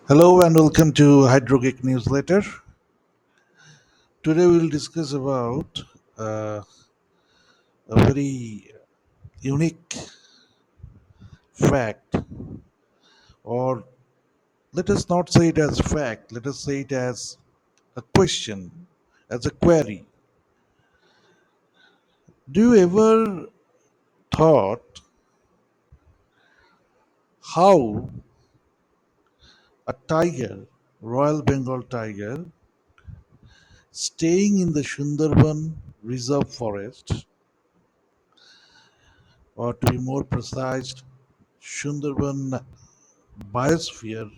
Hello and welcome to Hydrogeek Newsletter. Today we will discuss about uh, a very unique fact, or let us not say it as fact, let us say it as a question, as a query. Do you ever thought how a tiger, Royal Bengal tiger, staying in the Sunderban Reserve Forest, or to be more precise, Sunderban biosphere,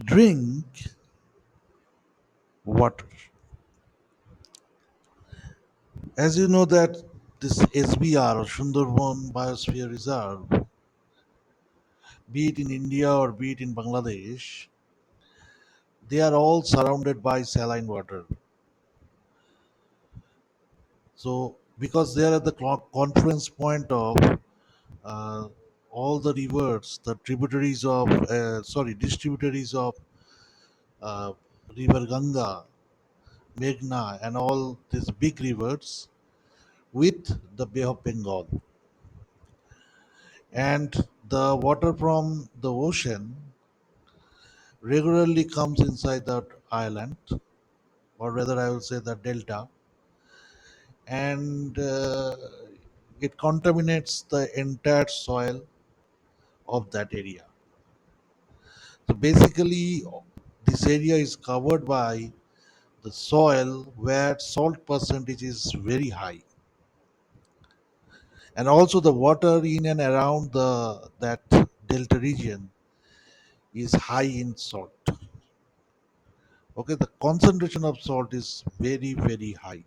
drink water? As you know that this SBR or Sundarban Biosphere Reserve, be it in India or be it in Bangladesh, they are all surrounded by saline water. So because they are at the confluence point of uh, all the rivers, the tributaries of distributaries of uh, River Ganga, Meghna, and all these big rivers with the Bay of Bengal, and the water from the ocean regularly comes inside that island, or rather, I will say the delta, and it contaminates the entire soil of that area. So basically, this area is covered by the soil where salt percentage is very high, and also the water in and around the that delta region is high in salt. Okay, the concentration of salt is very high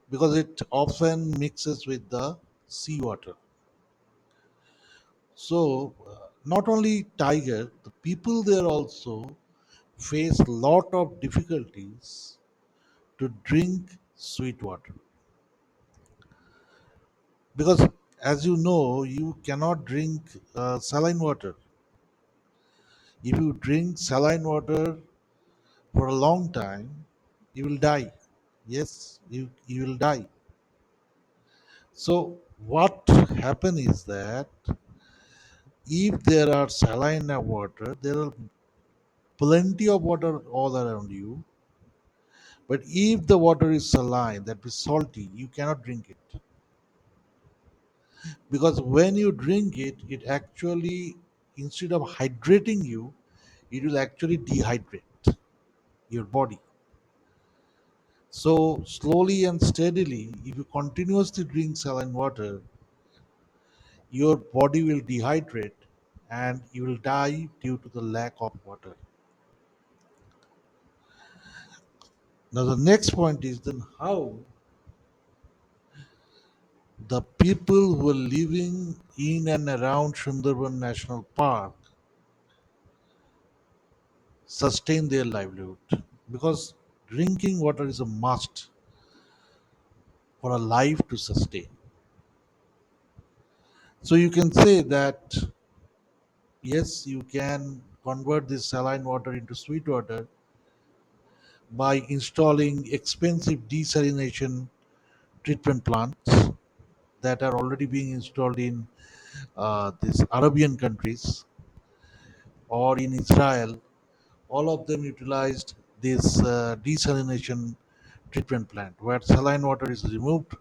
because it often mixes with the seawater. So, not only tiger, the people there also face lot of difficulties to drink sweet water because, as you know, you cannot drink saline water. If you drink saline water for a long time, you will die. Yes, you will die. So, what happen is that if there are saline water, there are plenty of water all around you. But if the water is saline, that is salty, you cannot drink it. Because when you drink it, it actually, instead of hydrating you, it will actually dehydrate your body. So, slowly and steadily, if you continuously drink saline water, your body will dehydrate and you will die due to the lack of water. Now, the next point is then how the people who are living in and around Sundarban National Park sustain their livelihood, because drinking water is a must for a life to sustain. So you can say that yes, you can convert this saline water into sweet water by installing expensive desalination treatment plants that are already being installed in these Arabian countries or in Israel. All of them utilized this desalination treatment plant where saline water is removed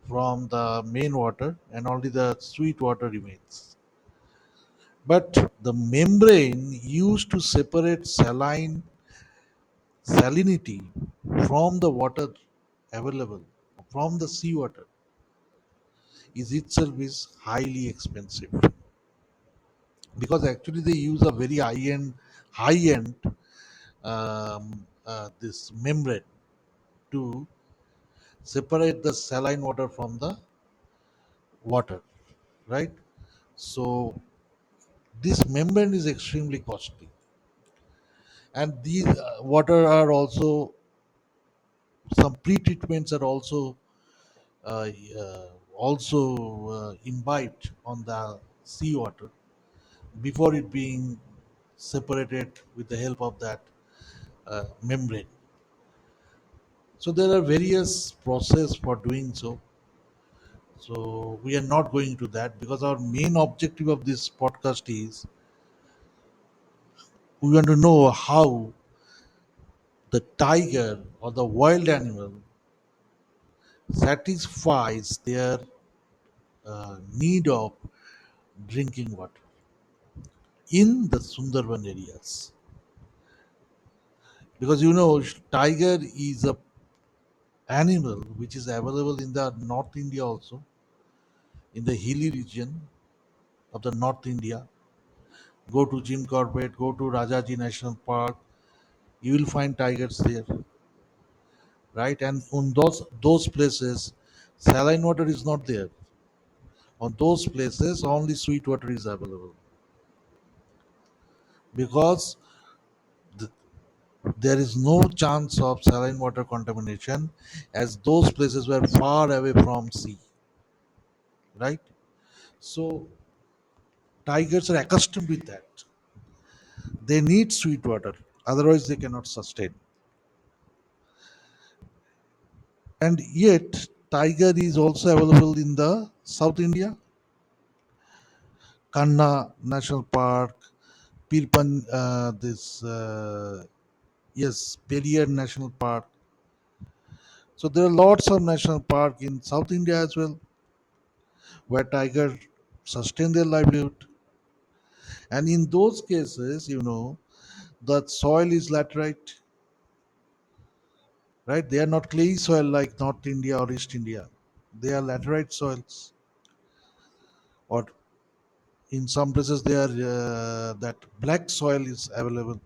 from the main water and only the sweet water remains. But the membrane used to separate salinity from the water available from the seawater is itself is highly expensive, because actually they use a very high end this membrane to separate the saline water from the water, right? So this membrane is extremely costly, and these water are also, some pre-treatments are also uh, also imbibed on the seawater before it being separated with the help of that membrane. So there are various process for doing so. So we are not going to that because our main objective of this podcast is we want to know how the tiger or the wild animal satisfies their need of drinking water in the Sundarban areas. Because tiger is a animal which is available in the North India also, in the hilly region of the North India. Go to Jim Corbett, go to Rajaji National Park, you will find tigers there, right? And on those places, saline water is not there. On those places, only sweet water is available because th- there is no chance of saline water contamination, as those places were far away from sea, right? So tigers are accustomed with that. They need sweet water, otherwise they cannot sustain. And yet, tiger is also available in the South India, Kanna National Park, Pirpan, yes, Periyar National Park. So there are lots of national park in South India as well, where tiger sustain their livelihood. And in those cases, the soil is laterite, right? They are not clay soil like North India or East India. They are laterite soils, or in some places they are that black soil is available.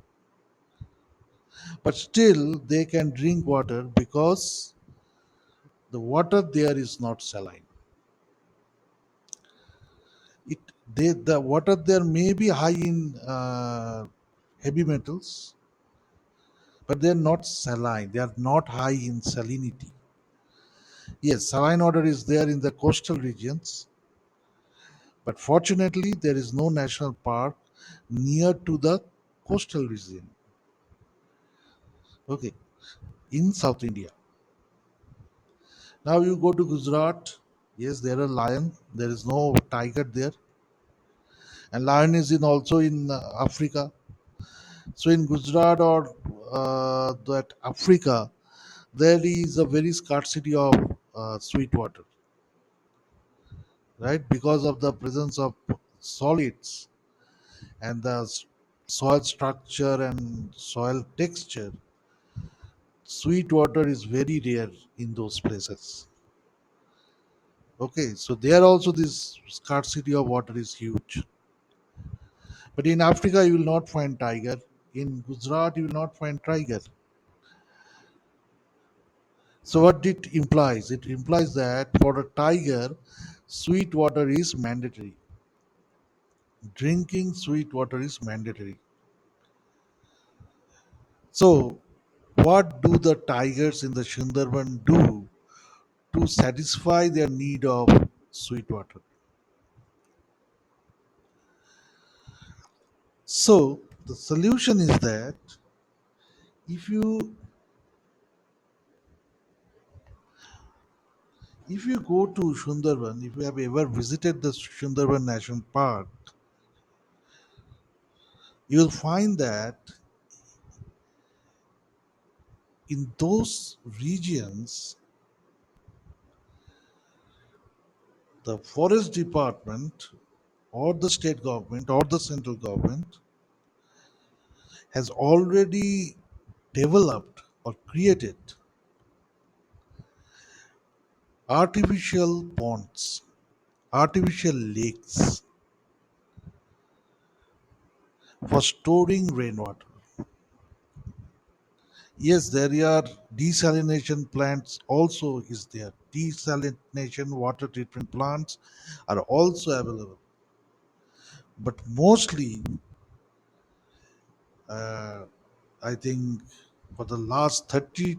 But still, they can drink water because the water there is not saline. It the water there may be high in heavy metals, but they are not saline. They are not high in salinity. Yes, saline water is there in the coastal regions, but fortunately, there is no national park near to the coastal region. Okay, in South India. Now you go to Gujarat. Yes, there are lion. There is no tiger there, and lion is in also in Africa. So in Gujarat or that Africa, there is a very scarcity of sweet water, right? Because of the presence of solids and the soil structure and soil texture, sweet water is very rare in those places. Okay, so there also this scarcity of water is huge. But in Africa, you will not find tiger. In Gujarat, you will not find tiger. So what it implies? It implies that for a tiger, sweet water is mandatory. Drinking sweet water is mandatory. So what do the tigers in the Sundarban do to satisfy their need of sweet water? So the solution is that if you if you go to Sundarban, if you have ever visited the Sundarban National Park, you will find that in those regions, the forest department or the state government or the central government has already developed or created artificial ponds, artificial lakes for storing rainwater. Yes, there are desalination plants also is there. Desalination water treatment plants are also available. But mostly, uh, I think for the last 30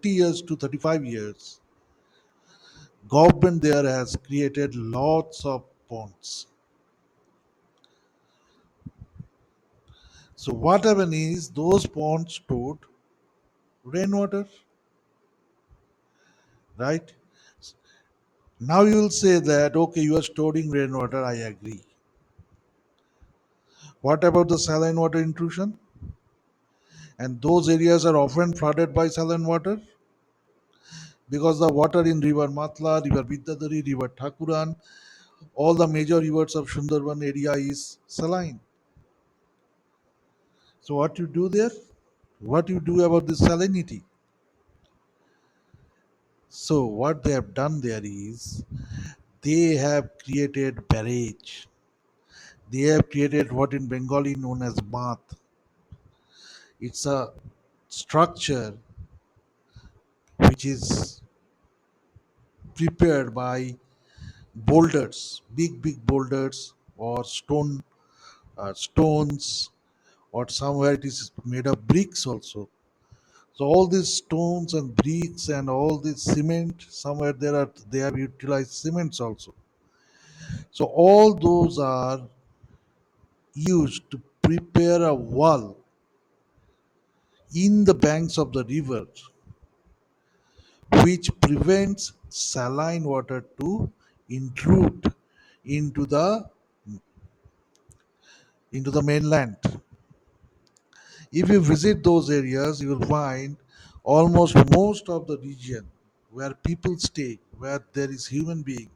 years to 35 years, government there has created lots of ponds. So what happened is those ponds stored rainwater, right? Now you will say that okay, you are storing rainwater. I agree. What about the saline water intrusion? And those areas are often flooded by saline water because the water in river Matla, river Vidyadhari, river Thakuran, all the major rivers of Sundarban area is saline. So what you do there? What you do about this salinity? So what they have done there is they have created barrage. They have created what in Bengali known as bath. It's a structure which is prepared by boulders, big boulders or stones, or somewhere it is made of bricks also. So all these stones and bricks and all this cement, somewhere they have utilized cements also. So all those are used to prepare a wall in the banks of the river, which prevents saline water to intrude into the mainland. If you visit those areas, you will find almost most of the region where people stay, where there is human being,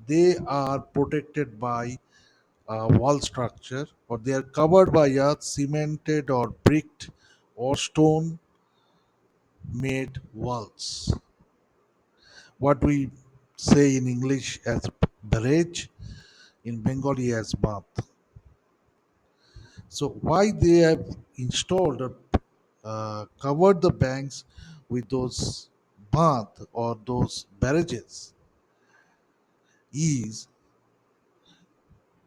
they are protected by a wall structure, or they are covered by a cemented or bricked or stone made walls. What we say in English as barrage, in Bengali as bath. So why they have installed or covered the banks with those bath or those barrages is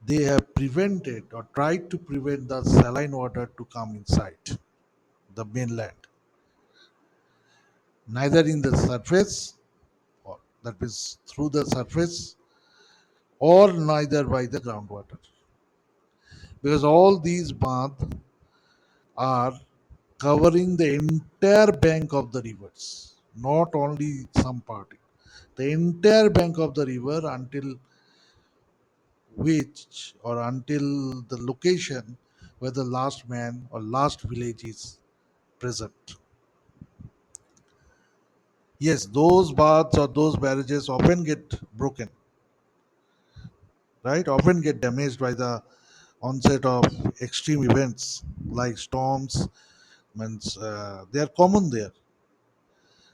they have prevented or tried to prevent the saline water to come inside the mainland, neither in the surface, or that is through the surface, or neither by the groundwater, because all these baths are covering the entire bank of the rivers, not only some part. The entire bank of the river until which or until the location where the last man or last village is present. Yes, those baths or those barrages often get broken, right? Often get damaged by the onset of extreme events like storms. Means they are common there.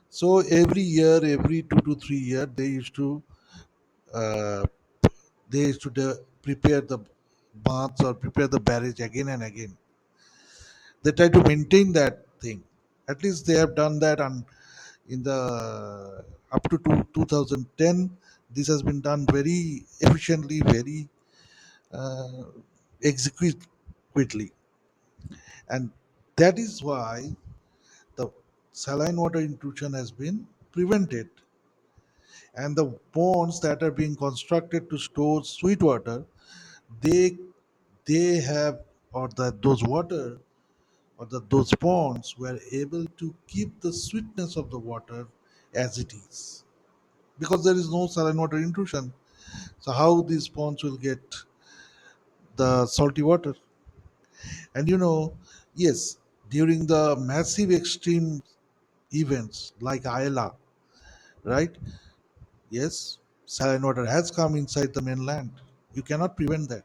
So every year, every 2 to 3 years, uh, they used to prepare the baths or prepare the barrage again and again. They try to maintain that thing. At least they have done that, and in the up to 2010, this has been done very efficiently, very uh, executively, and that is why the saline water intrusion has been prevented, and the ponds that are being constructed to store sweet water, they they have, or that those water or those ponds were able to keep the sweetness of the water as it is, because there is no saline water intrusion. So how these ponds will get the salty water? And yes, during the massive extreme events like Ayla, right? Yes, saline water has come inside the mainland. You cannot prevent that.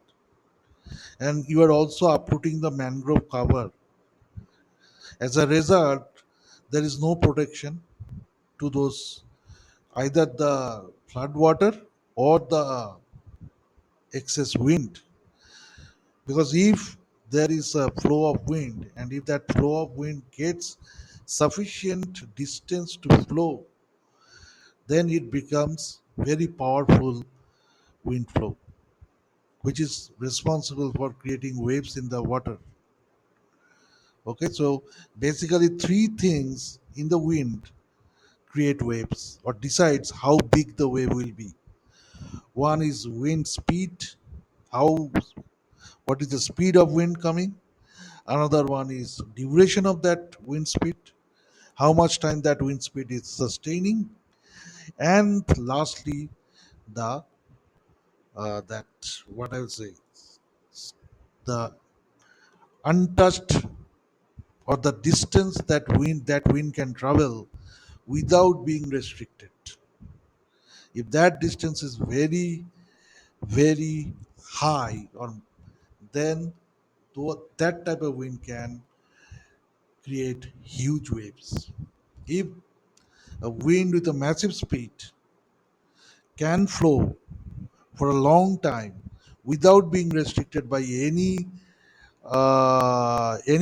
And you are also uprooting the mangrove cover. As a result, there is no protection to those, either the flood water or the excess wind. Because if there is a flow of wind, and if that flow of wind gets sufficient distance to flow, then it becomes very powerful wind flow, which is responsible for creating waves in the water. Okay, so basically three things in the wind create waves or decides how big the wave will be. One is wind speed, how what is the speed of wind coming. Another one is duration of that wind speed, how much time that wind speed is sustaining. And lastly, the that what I would say, the untouched or the distance that wind can travel without being restricted. If that distance is very very high, or then that type of wind can create huge waves. If a wind with a massive speed can flow for a long time without being restricted by any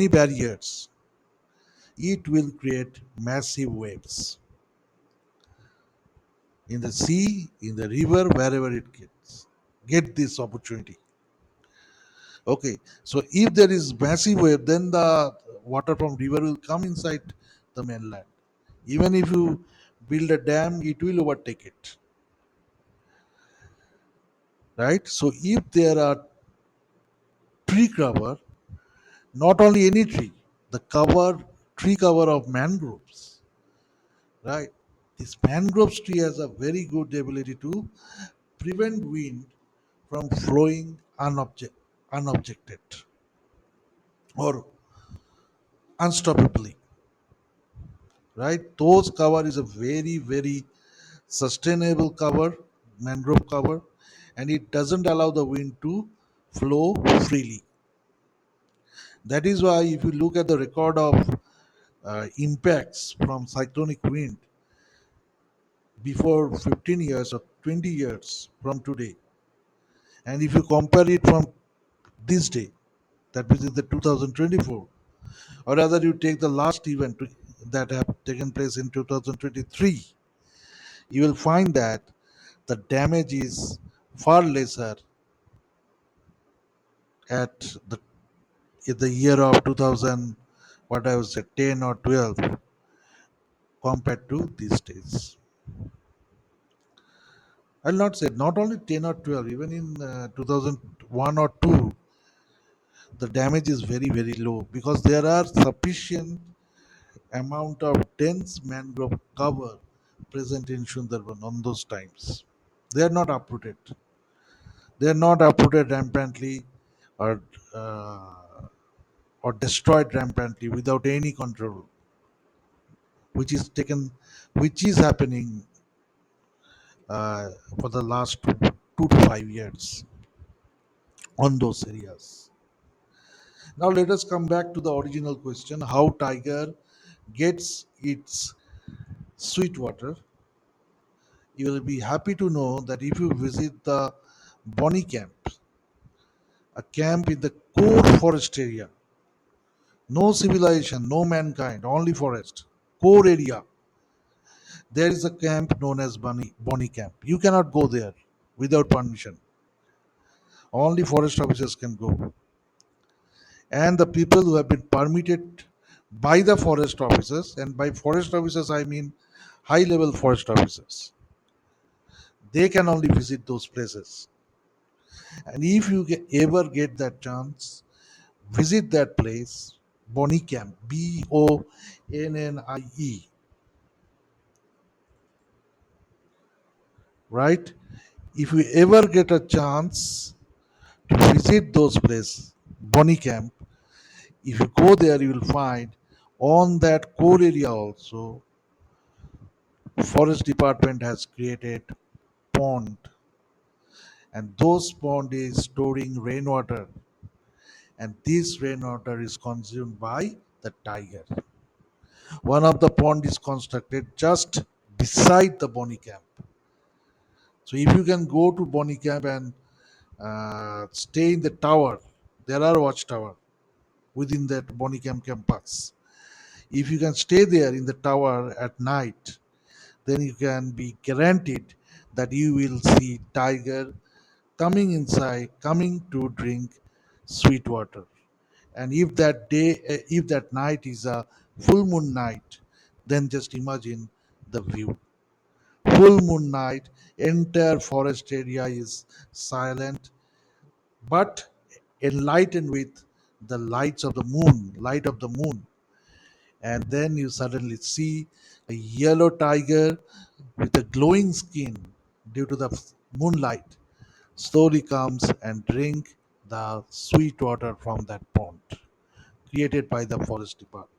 barriers, it will create massive waves in the sea, in the river, wherever it gets. Get this opportunity. Okay, so if there is massive wave, then the water from river will come inside the mainland. Even if you build a dam, it will overtake it, right? So if there are tree cover, not only any tree, the tree cover of mangroves, right? This mangroves tree has a very good ability to prevent wind from flowing unobjected or unstoppably, right? Those cover is a very very sustainable cover, mangrove cover, and it doesn't allow the wind to flow freely. That is why if you look at the record of impacts from cyclonic wind before 15 years or 20 years from today, and if you compare it from this day, that is the 2024, or rather you take the last event that have taken place in 2023, you will find that the damage is far lesser at the year of 2000, what I would say, 10 or 12 compared to these days. I'll not say not only 10 or 12, even in 2001 or 2, the damage is very, very low because there are sufficient amount of dense mangrove cover present in Sundarban on those times. They are not uprooted. They are not uprooted rampantly or uh, or destroyed rampantly without any control, which is taken, which is happening uh, for the last 2 to 5 years on those areas. Now let us come back to the original question: how tiger gets its sweet water. You will be happy to know that if you visit the Bonny Camp, a camp in the core forest area, no civilization, no mankind, only forest, core area, there is a camp known as Bonny Camp. You cannot go there without permission. Only forest officers can go. And the people who have been permitted by the forest officers, and by forest officers I mean high level forest officers, they can only visit those places. And if you ever get that chance, visit that place, Bonnie Camp, Bonnie, right? If you ever get a chance to visit those places, Bonnie Camp, if you go there, you will find on that core area also, forest department has created pond, and those pond is storing rainwater, and this rainwater is consumed by the tiger. One of the pond is constructed just beside the Bonny Camp. So if you can go to Bonny Camp and stay in the tower, there are watchtower within that Bonny Camp campus. If you can stay there in the tower at night, then you can be guaranteed that you will see tiger coming inside, coming to drink sweet water. And if that night is a full moon night, then just imagine the view. Full moon night, entire forest area is silent but enlightened with the light of the moon. And then you suddenly see a yellow tiger with a glowing skin due to the moonlight slowly comes and drink the sweet water from that pond created by the forest department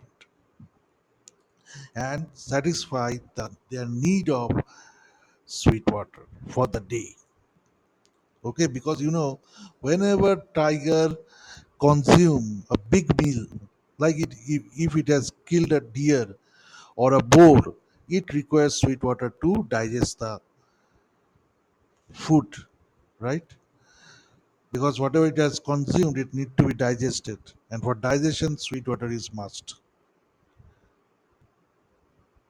and satisfy their need of sweet water for the day. Okay, because whenever tiger consume a big meal, like if it has killed a deer or a boar, it requires sweet water to digest the food, right? Because whatever it has consumed, it need to be digested, and for digestion, sweet water is must.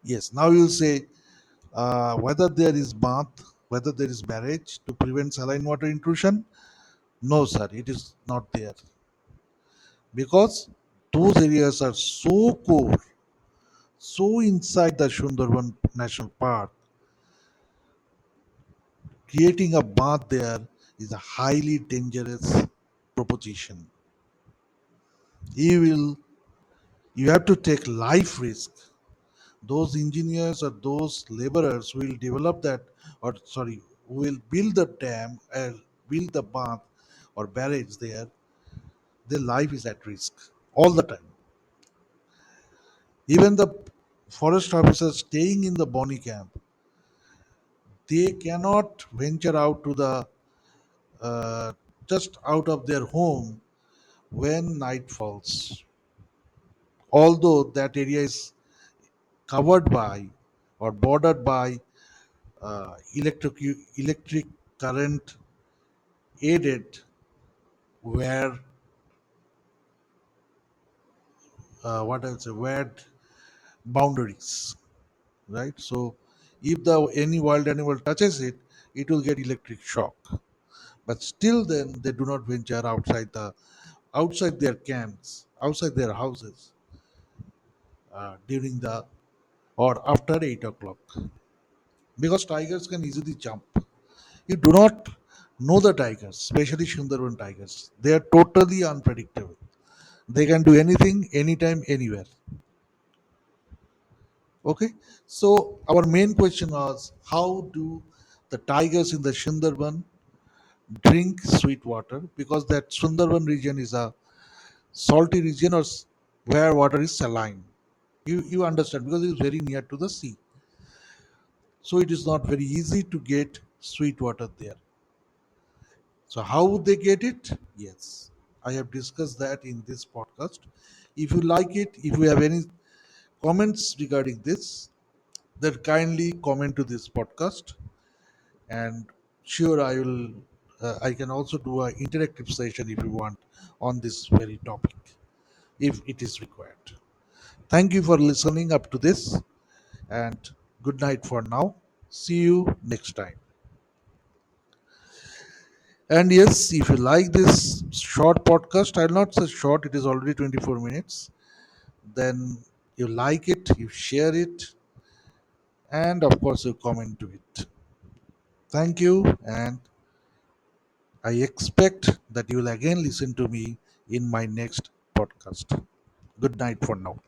Yes. Now you'll say whether there is bath, whether there is barrage to prevent saline water intrusion. No, sir, it is not there because those areas are so core, so inside the Sundarban National Park. Creating a bath there is a highly dangerous proposition. You will you have to take life risk. Those engineers or those laborers who will develop that, or sorry, who will build the dam and build the bath or barrage there, their life is at risk all the time. Even the forest officers staying in the Bonnie camp, they cannot venture out to the uh, just out of their home when night falls. Although that area is covered by or bordered by electric current aided where what I say where boundaries, right? So if the any wild animal touches it, it will get electric shock. But still, then they do not venture outside their camps, outside their houses during the or after 8 o'clock because tigers can easily jump. You do not know the tigers, especially Sundarban tigers. They are totally unpredictable. They can do anything, anytime, anywhere. Okay, so our main question was how do the tigers in the Sundarban drink sweet water because that Sundarban region is a salty region where water is saline. You understand because it is very near to the sea, so it is not very easy to get sweet water there. So how would they get it? Yes, I have discussed that in this podcast. If you like it, if you have any comments regarding this, then kindly comment to this podcast and sure I can also do an interactive session if you want on this very topic if it is required. Thank you for listening up to this and good night for now. See you next time. And yes, if you like this short podcast, I'll not say short, it is already 24 minutes, then you like it, you share it, and of course you comment to it. Thank you, and I expect that you will again listen to me in my next podcast. Good night for now.